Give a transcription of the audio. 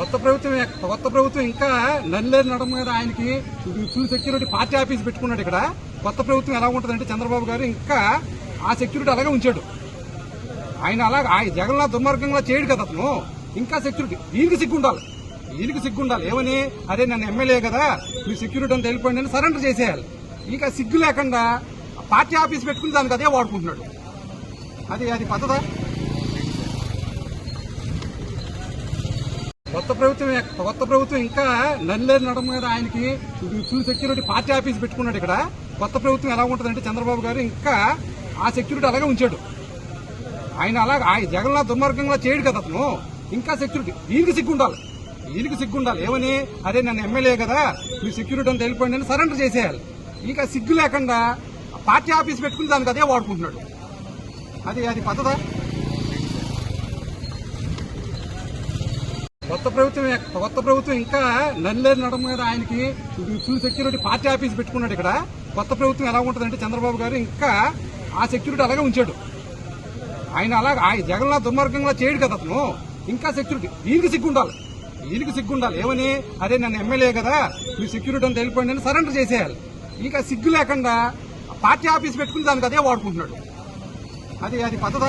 కొత్త ప్రభుత్వం ఇంకా నల్లేరు నడమ మీద ఆయనకి ఫుల్ సెక్యూరిటీ పార్టీ ఆఫీస్ పెట్టుకున్నాడు. ఇక్కడ కొత్త ప్రభుత్వం ఎలా ఉంటుందంటే చంద్రబాబు గారు ఇంకా ఆ సెక్యూరిటీ అలాగే ఉంచాడు. ఆయన జగన్లాల్ దుర్మార్గంగా చేయడు కదా అతను. ఇంకా సెక్యూరిటీ ఈయనకి సిగ్గుండాలి. ఏమని అదే నన్ను ఎమ్మెల్యే కదా మీ సెక్యూరిటీ అంతా వెళ్ళిపోయింది అని సరెండర్ చేసేయాలి. ఇంకా సిగ్గు లేకుండా పార్టీ ఆఫీస్ పెట్టుకుని దానికి అదే వాడుకుంటున్నాడు. అది పద్ధత. కొత్త ప్రభుత్వం ఇంకా నల్లేరు నడమ మీద ఆయనకి ఫుల్ సెక్యూరిటీ పార్టీ ఆఫీస్ పెట్టుకున్నాడు. ఇక్కడ కొత్త ప్రభుత్వం ఎలా ఉంటుందంటే చంద్రబాబు గారు ఇంకా ఆ సెక్యూరిటీ అలాగే ఉంచాడు. ఆయన జగన్లాల్ దుర్మార్గంగా చేయడు కదా అతను. ఇంకా సెక్యూరిటీ ఈయనకి సిగ్గుండాలి. ఏమని అదే నన్ను ఎమ్మెల్యే కదా మీ సెక్యూరిటీ అంతా వెళ్ళిపోయింది అని సరెండర్ చేసేయాలి. ఇంకా సిగ్గు లేకుండా పార్టీ ఆఫీస్ పెట్టుకుని దానికి అదే వాడుకుంటున్నాడు. అది పద్ధత. కొత్త ప్రభుత్వం ఇంకా నల్లేరు నడమ మీద ఆయనకి ఫుల్ సెక్యూరిటీ పార్టీ ఆఫీస్ పెట్టుకున్నాడు. ఇక్కడ కొత్త ప్రభుత్వం ఎలా ఉంటుందంటే చంద్రబాబు గారు ఇంకా ఆ సెక్యూరిటీ అలాగే ఉంచాడు. ఆయన జగన్లాల్ దుర్మార్గంగా చేయడు కదా అతను. ఇంకా సెక్యూరిటీ ఈయనకి సిగ్గుండాలి. ఏమని అదే నన్ను ఎమ్మెల్యే కదా మీ సెక్యూరిటీ అంతా వెళ్ళిపోయింది అని సరెండర్ చేసేయాలి. ఇంకా సిగ్గు లేకుండా పార్టీ ఆఫీస్ పెట్టుకుని దానికి అదే వాడుకుంటున్నాడు. అది పద్ధత.